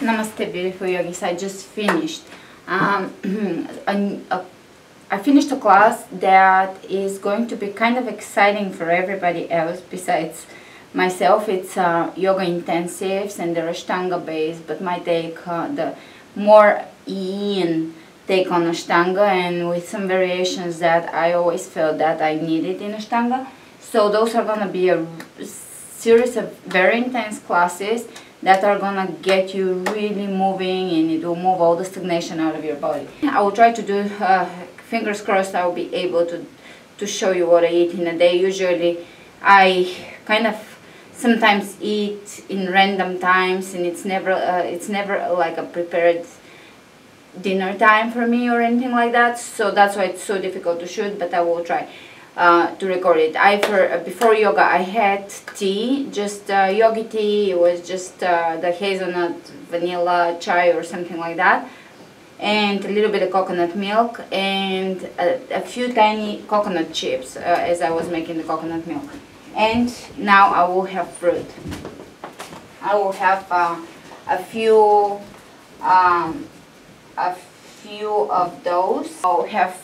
Namaste, beautiful yogis. I just finished. I finished a class that is going to be kind of exciting for everybody else besides myself. It's yoga intensives and they're Ashtanga based, but my take, the more yin take on Ashtanga, and with some variations that I always felt that I needed in Ashtanga. So those are going to be a series of very intense classes that are gonna get you really moving, and it will move all the stagnation out of your body. I will try to do, fingers crossed, I will be able to show you what I eat in a day. Usually I kind of sometimes eat in random times, and it's never like a prepared dinner time for me or anything like that, so that's why it's so difficult to shoot, but I will try to record it. Before yoga I had tea, just yogi tea. It was just the hazelnut vanilla chai or something like that, and a little bit of coconut milk and a few tiny coconut chips as I was making the coconut milk. And now I will have fruit. I will have a few of those. I'll have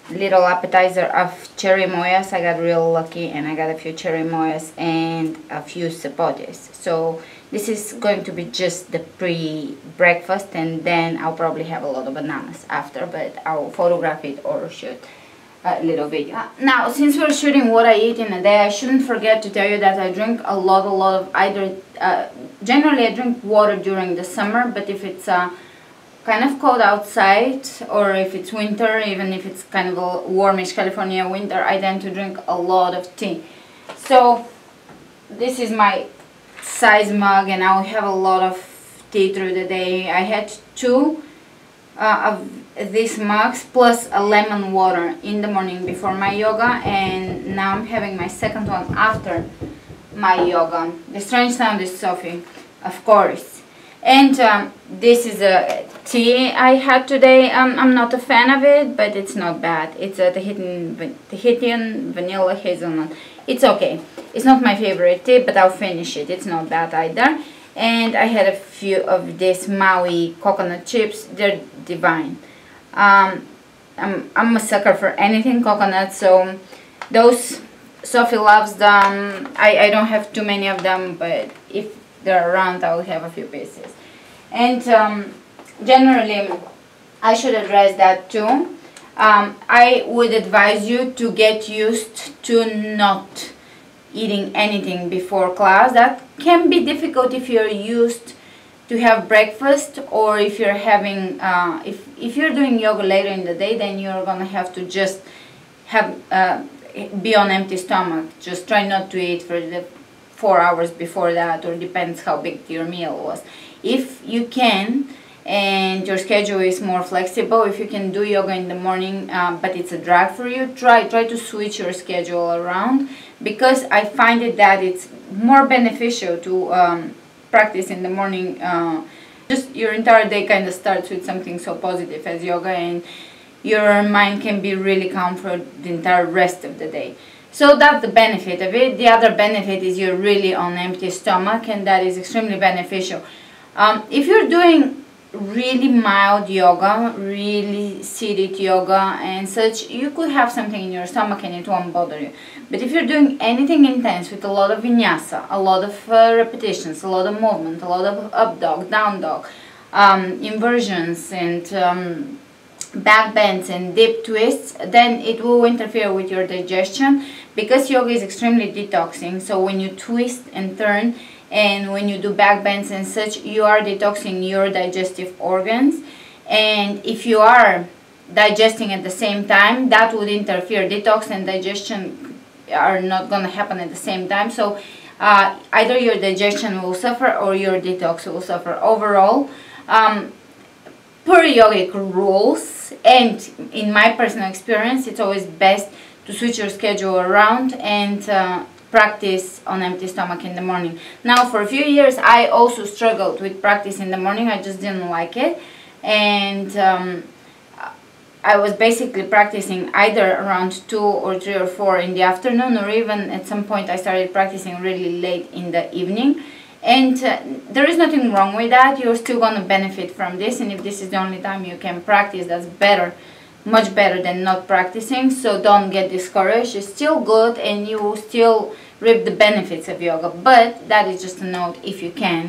little appetizer of cherry moyas. I got real lucky and I got a few cherry moyas and a few sapotes. So this is going to be just the pre-breakfast, and then I'll probably have a lot of bananas after, but I'll photograph it or shoot a little video. Now, since we're shooting what I eat in a day, I shouldn't forget to tell you that I drink a lot of either, generally I drink water during the summer, but if it's kind of cold outside, or if it's winter, even if it's kind of a warmish California winter, I tend to drink a lot of tea. So this is my size mug, and I'll have a lot of tea through the day. I had two of these mugs plus a lemon water in the morning before my yoga, and now I'm having my second one after my yoga. The strange sound is Sophie, of course. And this is a tea I had today. I'm not a fan of it, but it's not bad. It's a Tahitian vanilla hazelnut. It's okay. It's not my favorite tea, but I'll finish it. It's not bad either. And I had a few of these Maui coconut chips. They're divine. I'm a sucker for anything coconut, so those, Sophie loves them. I don't have too many of them, but if they're around, I will have a few pieces. And generally, I should address that too. I would advise you to get used to not eating anything before class. That can be difficult if you're used to have breakfast, or if you're having, if you're doing yoga later in the day, then you're gonna have to just have be on empty stomach. Just try not to eat for the 4 hours before that, or depends how big your meal was. If you can, and your schedule is more flexible, if you can do yoga in the morning, but it's a drag for you, try to switch your schedule around, because I find it that it's more beneficial to practice in the morning. Just your entire day kind of starts with something so positive as yoga, and your mind can be really calm for the entire rest of the day. So that's the benefit of it. The other benefit is you're really on empty stomach, and that is extremely beneficial. If you're doing really mild yoga, really seated yoga and such, you could have something in your stomach and it won't bother you. But if you're doing anything intense with a lot of vinyasa, a lot of repetitions, a lot of movement, a lot of up dog, down dog, inversions and back bends and deep twists, then it will interfere with your digestion, because yoga is extremely detoxing. So when you twist and turn, and when you do back bends and such, you are detoxing your digestive organs. And if you are digesting at the same time, that would interfere. Detox and digestion are not going to happen at the same time. So either your digestion will suffer or your detox will suffer. Overall, per yogic rules, and in my personal experience, it's always best to switch your schedule around and practice on empty stomach in the morning. Now, for a few years, I also struggled with practice in the morning. I just didn't like it, and I was basically practicing either around 2 or 3 or 4 in the afternoon, or even at some point I started practicing really late in the evening. And there is nothing wrong with that. You're still going to benefit from this, and if this is the only time you can practice, that's better, much better than not practicing. So don't get discouraged. It's still good, and you will still reap the benefits of yoga. But that is just a note. If you can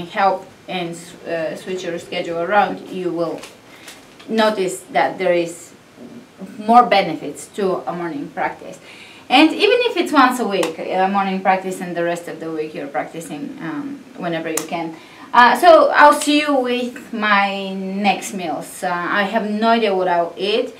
help and switch your schedule around, you will notice that there is more benefits to a morning practice. And even if it's once a week, morning practice, and the rest of the week you're practicing whenever you can. So I'll see you with my next meals. I have no idea what I'll eat.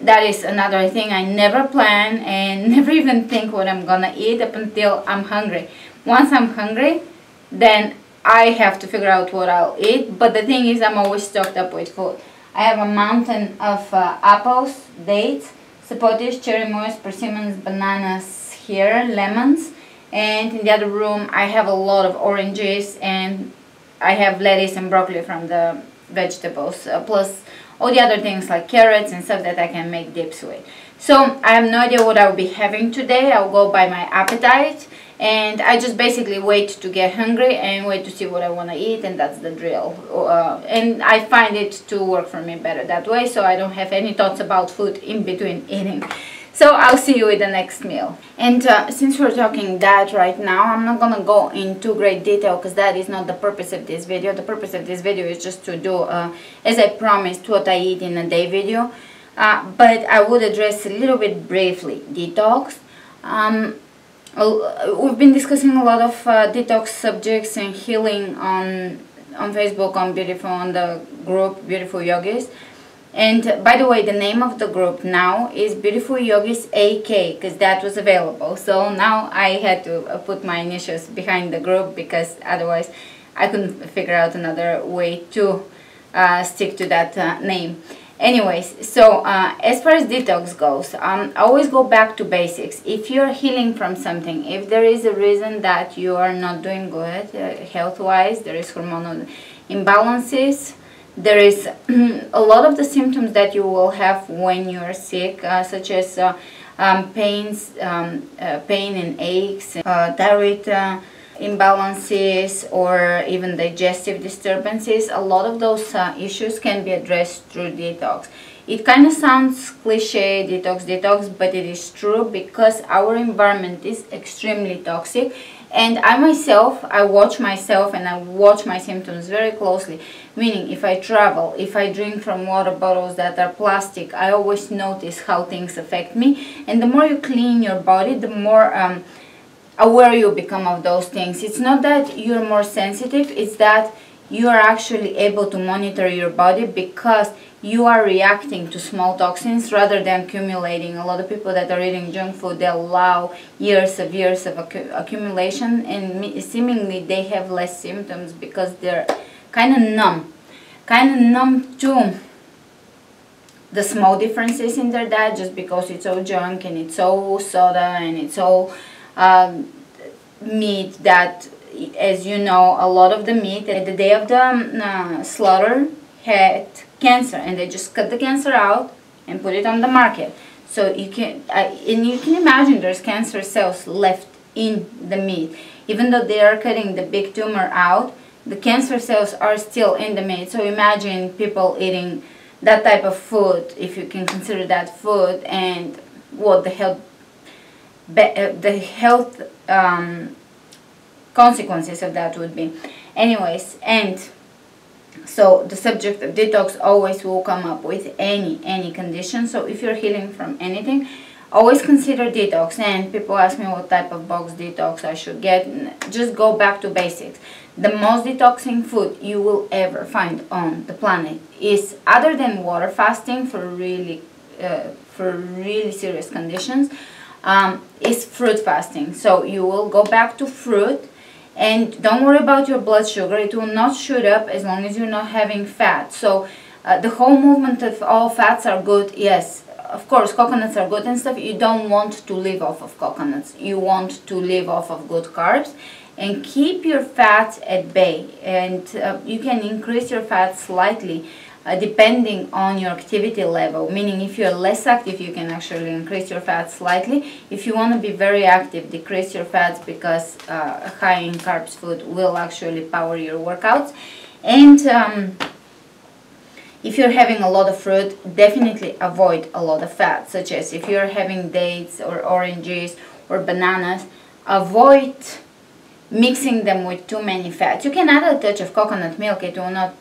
That is another thing. I never plan and never even think what I'm gonna eat up until I'm hungry. Once I'm hungry, then I have to figure out what I'll eat. But the thing is, I'm always stocked up with food. I have a mountain of apples, dates, sapotes, cherry moist, persimmons, bananas here, lemons, and in the other room I have a lot of oranges, and I have lettuce and broccoli from the vegetables, plus all the other things like carrots and stuff that I can make dips with. So I have no idea what I'll be having today. I'll go by my appetite, and I just basically wait to get hungry and wait to see what I want to eat, and that's the drill. And I find it to work for me better that way, so I don't have any thoughts about food in between eating. So I'll see you with the next meal. And since we're talking that right now, I'm not gonna go into great detail because that is not the purpose of this video. The purpose of this video is just to do, as I promised, what I eat in a day video. But I would address a little bit briefly detox. We've been discussing a lot of detox subjects and healing on Facebook, on the group Beautiful Yogis. And by the way, the name of the group now is Beautiful Yogis AK, because that was available. So now I had to put my initials behind the group, because otherwise I couldn't figure out another way to stick to that name. Anyways, so as far as detox goes, always go back to basics. If you're healing from something, if there is a reason that you are not doing good health-wise, there is hormonal imbalances, there is a lot of the symptoms that you will have when you are sick, such as pain and aches, thyroid imbalances, or even digestive disturbances. A lot of those issues can be addressed through detox. It kind of sounds cliche, detox, but it is true, because our environment is extremely toxic. And I watch myself and I watch my symptoms very closely. Meaning, if I travel, if I drink from water bottles that are plastic, I always notice how things affect me. And the more you clean your body, the more aware you become of those things. It's not that you're more sensitive, it's that you are actually able to monitor your body, because you are reacting to small toxins rather than accumulating. A lot of people that are eating junk food, they allow years of accumulation, and seemingly they have less symptoms because they're kind of numb to the small differences in their diet, just because it's all junk and it's all soda and it's all meat that, as you know, a lot of the meat at the day of the slaughter had cancer, and they just cut the cancer out and put it on the market. So you can imagine there's cancer cells left in the meat. Even though they are cutting the big tumor out, the cancer cells are still in the meat. So imagine people eating that type of food, if you can consider that food, and what the health consequences of that would be. Anyways, and so the subject of detox always will come up with any condition. So if you're healing from anything, always consider detox. And people ask me what type of box detox I should get. Just go back to basics. The most detoxing food you will ever find on the planet is, other than water fasting for really serious conditions, is fruit fasting. So you will go back to fruit. And don't worry about your blood sugar. It will not shoot up as long as you're not having fat. So the whole movement of all fats are good. Yes, of course, coconuts are good and stuff. You don't want to live off of coconuts. You want to live off of good carbs. And keep your fats at bay. And you can increase your fat slightly depending on your activity level, meaning if you're less active, you can actually increase your fats slightly. If you want to be very active, decrease your fats, because high in carbs food will actually power your workouts. And if you're having a lot of fruit, definitely avoid a lot of fat, such as if you're having dates or oranges or bananas, avoid mixing them with too many fats. You can add a touch of coconut milk, it will not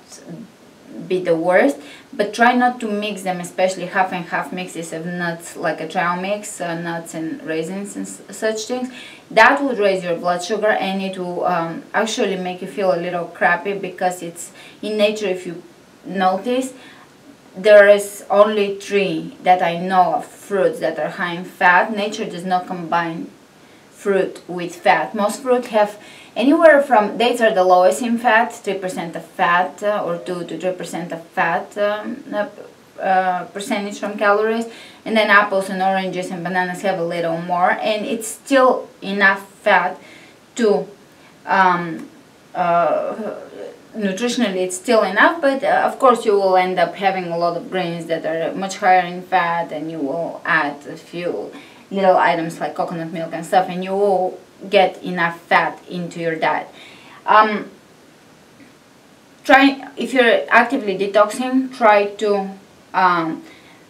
be the worst, but try not to mix them, especially half and half mixes of nuts, like a trail mix, nuts and raisins and such things. That would raise your blood sugar, and it will actually make you feel a little crappy, because it's in nature. If you notice, there is only 3 that I know of fruits that are high in fat. Nature does not combine fruit with fat. Most fruit have anywhere from, dates are the lowest in fat, 3% of fat, or 2 to 3% of fat percentage from calories, and then apples and oranges and bananas have a little more, and it's still enough fat to nutritionally it's still enough, but of course you will end up having a lot of grains that are much higher in fat, and you will add a few little items like coconut milk and stuff, and you will get enough fat into your diet. If you're actively detoxing, try to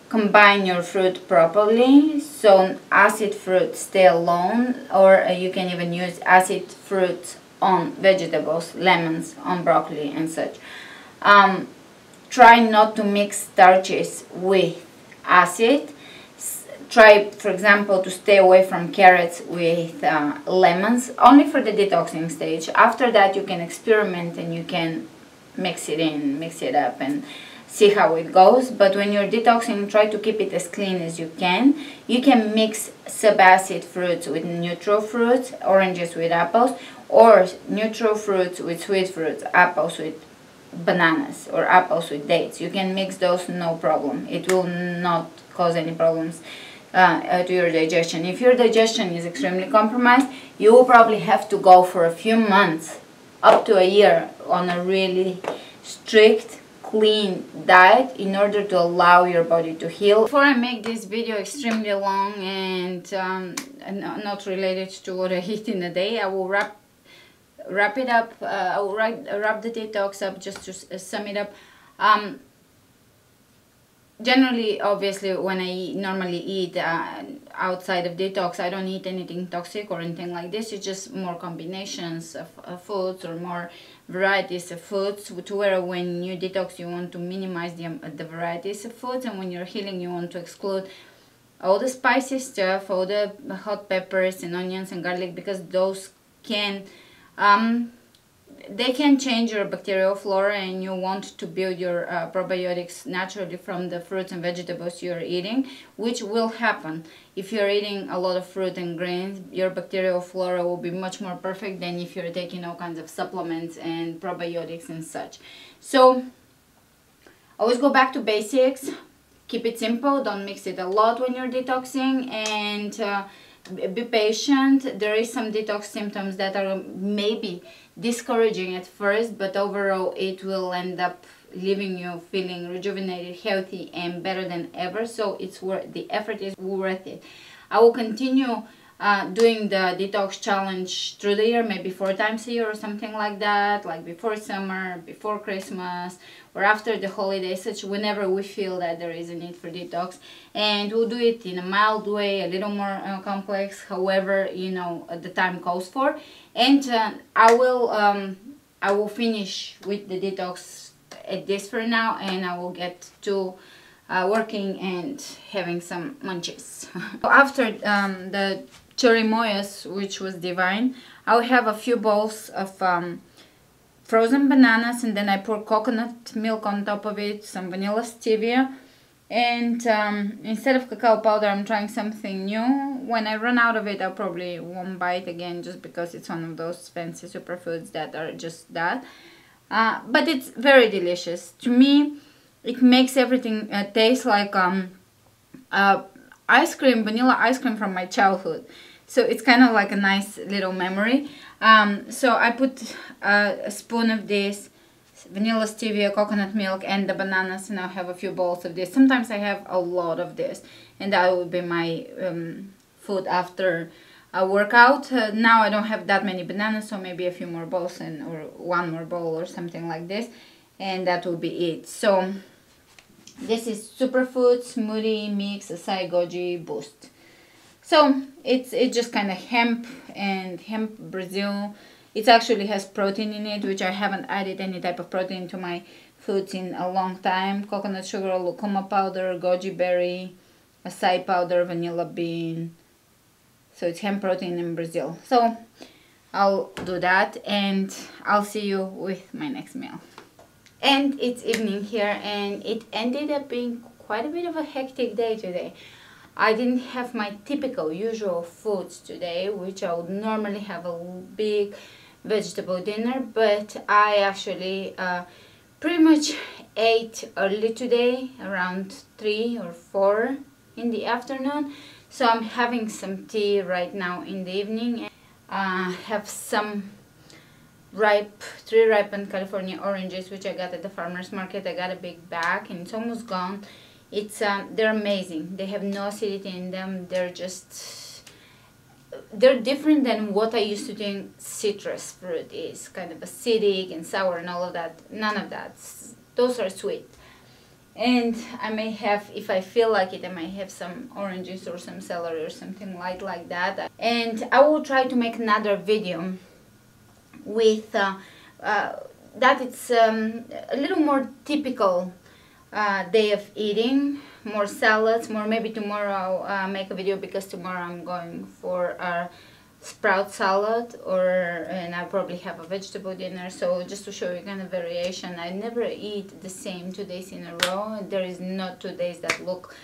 combine your fruit properly, so acid fruit stay alone, or you can even use acid fruit on vegetables, lemons on broccoli and such. Try not to mix starches with acid. Try, for example, to stay away from carrots with lemons, only for the detoxing stage. After that, you can experiment and you can mix it up and see how it goes. But when you're detoxing, try to keep it as clean as you can. You can mix subacid fruits with neutral fruits, oranges with apples, or neutral fruits with sweet fruits, apples with bananas, or apples with dates. You can mix those, no problem. It will not cause any problems to your digestion. If your digestion is extremely compromised, you will probably have to go for a few months, up to a year, on a really strict, clean diet in order to allow your body to heal. Before I make this video extremely long and not related to what I eat in a day, I will wrap it up. I will wrap the detox up, just to sum it up. Generally, obviously, when I normally eat outside of detox, I don't eat anything toxic or anything like this. It's just more combinations of foods, or more varieties of foods, to where when you detox, you want to minimize the varieties of foods, and when you're healing, you want to exclude all the spicy stuff, all the hot peppers and onions and garlic, because those can they can change your bacterial flora, and you want to build your probiotics naturally from the fruits and vegetables you're eating, which will happen. If you're eating a lot of fruit and grains, your bacterial flora will be much more perfect than if you're taking all kinds of supplements and probiotics and such. So always go back to basics, keep it simple, don't mix it a lot when you're detoxing, and be patient. There is some detox symptoms that are maybe discouraging at first, but overall it will end up leaving you feeling rejuvenated, healthy, and better than ever. So it's worth the effort, is worth it. I will continue doing the detox challenge through the year, maybe 4 times a year or something like that, like before summer, before Christmas, or after the holidays, such whenever we feel that there is a need for detox. And we'll do it in a mild way, a little more complex, however, you know, the time calls for. And I will finish with the detox at this for now, and I will get to working and having some munchies. After the chirimoyas, which was divine, I'll have a few bowls of frozen bananas, and then I pour coconut milk on top of it, some vanilla stevia, and instead of cacao powder, I'm trying something new. When I run out of it, I probably won't buy it again, just because it's one of those fancy superfoods that are just that. But it's very delicious. To me, it makes everything taste like ice cream, vanilla ice cream from my childhood. So it's kind of like a nice little memory. So I put a spoon of this, vanilla stevia, coconut milk, and the bananas, and I'll have a few bowls of this. Sometimes I have a lot of this, and that would be my food after a workout. Now I don't have that many bananas, so maybe a few more bowls or one more bowl or something like this, and that will be it. So this is superfood smoothie mix acai goji boost. So it's just kind of hemp Brazil. It actually has protein in it, which I haven't added any type of protein to my foods in a long time. Coconut sugar, lucuma powder, goji berry, acai powder, vanilla bean. So it's hemp protein in Brazil. So I'll do that, and I'll see you with my next meal. And it's evening here, and it ended up being quite a bit of a hectic day today. I didn't have my typical usual foods today, which I would normally have a big vegetable dinner, but I actually pretty much ate early today, around 3 or 4 in the afternoon. So I'm having some tea right now in the evening. Have some 3 ripened California oranges, which I got at the farmer's market. I got a big bag and it's almost gone. They're amazing. They have no acidity in them. They're different than what I used to think citrus fruit is, kind of acidic and sour and all of that. None of that. Those are sweet. And I may have, if I feel like it, I might have some oranges or some celery or something light like that. And I will try to make another video with that. It's a little more typical day of eating, more salads, maybe tomorrow I'll make a video, because tomorrow I'm going for a sprout salad, and I'll probably have a vegetable dinner. So just to show you kind of variation, I never eat the same 2 days in a row. There is not 2 days that look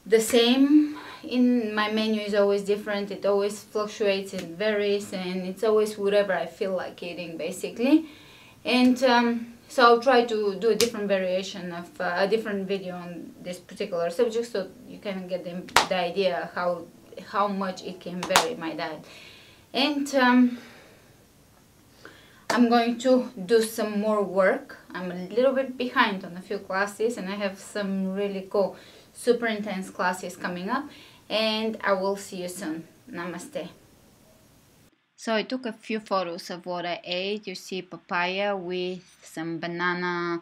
the same. In my menu is always different. It always fluctuates and varies, and it's always whatever I feel like eating, basically. And so I'll try to do a different variation of a different video on this particular subject, so you can get the idea how much it can vary, my diet. And I'm going to do some more work. I'm a little bit behind on a few classes, and I have some really cool, super intense classes coming up, and I will see you soon. Namaste. So I took a few photos of what I ate. You see papaya with some banana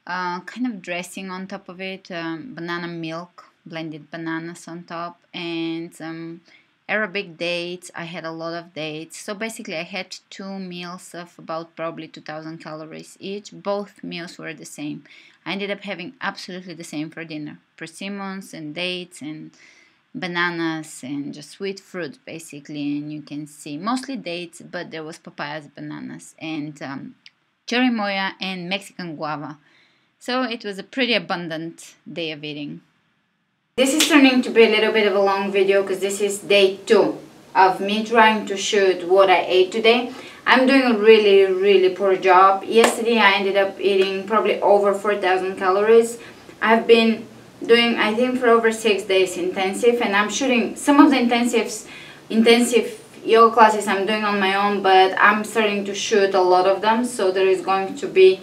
kind of dressing on top of it, banana milk, blended bananas on top, and some Arabic dates. I had a lot of dates. So basically I had 2 meals of about probably 2,000 calories each. Both meals were the same. I ended up having absolutely the same for dinner. Persimmons and dates and bananas and just sweet fruit, basically. And you can see mostly dates, but there was papayas, bananas, and cherry moya and Mexican guava. So it was a pretty abundant day of eating. This is turning to be a little bit of a long video, because this is day 2 of me trying to shoot what I ate today. I'm doing a really poor job. Yesterday I ended up eating probably over 4,000 calories. I've been doing, I think, for over 6 days intensive, and I'm shooting some of the intensive yoga classes I'm doing on my own, but I'm starting to shoot a lot of them, so there is going to be,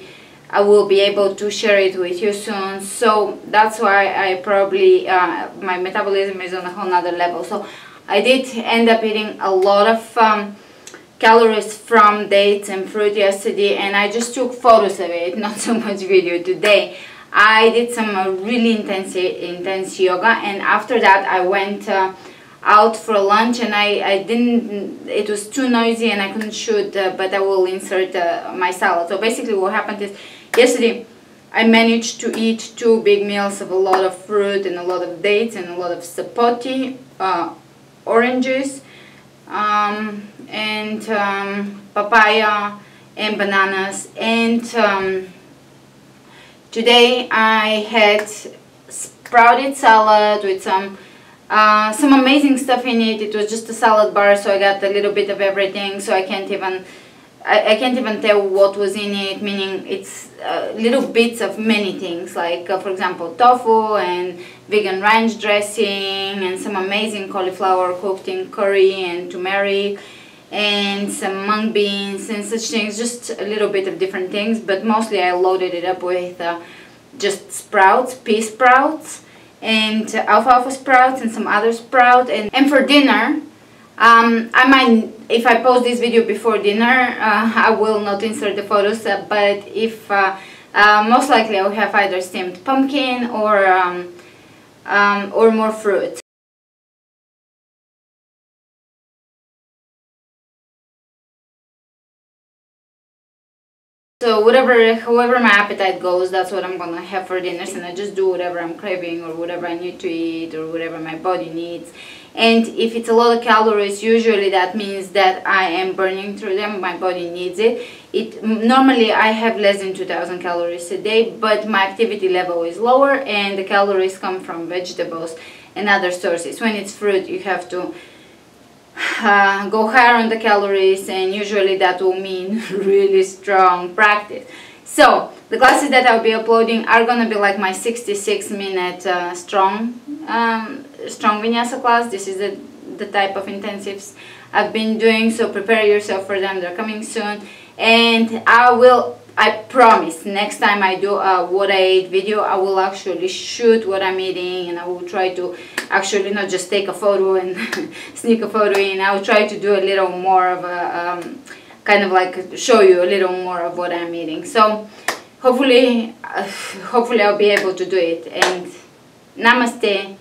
I will be able to share it with you soon. So that's why I probably my metabolism is on a whole nother level. So I did end up eating a lot of calories from dates and fruit yesterday, and I just took photos of it, not so much video today. I did some really intense yoga, and after that I went out for lunch, and I didn't, it was too noisy and I couldn't shoot, but I will insert my salad. So basically what happened is, yesterday I managed to eat 2 big meals of a lot of fruit and a lot of dates and a lot of sapote, oranges, and papaya and bananas. And today I had sprouted salad with some amazing stuff in it. It was just a salad bar, so I got a little bit of everything, so I can't even tell what was in it, meaning it's little bits of many things, like for example tofu and vegan ranch dressing and some amazing cauliflower cooked in curry and turmeric, and some mung beans and such things, just a little bit of different things, but mostly I loaded it up with just sprouts, pea sprouts, and alfalfa sprouts and some other sprout. And for dinner, I might, if I post this video before dinner, I will not insert the photos, but if most likely I'll have either steamed pumpkin or more fruit. So however my appetite goes, that's what I'm gonna have for dinner, and I just do whatever I'm craving or whatever I need to eat or whatever my body needs. And if it's a lot of calories, usually that means that I am burning through them, my body needs it. Normally I have less than 2,000 calories a day, but my activity level is lower and the calories come from vegetables and other sources. When it's fruit, you have to go higher on the calories, and usually that will mean really strong practice. So the classes that I'll be uploading are gonna be like my 66-minute strong vinyasa class. This is the type of intensives I've been doing, so prepare yourself for them. They're coming soon, and I promise next time I do a what I ate video, I will actually shoot what I'm eating, and I will try to actually not just take a photo and sneak a photo in. I will try to do a little more of a kind of like show you a little more of what I'm eating. So hopefully I'll be able to do it. And namaste.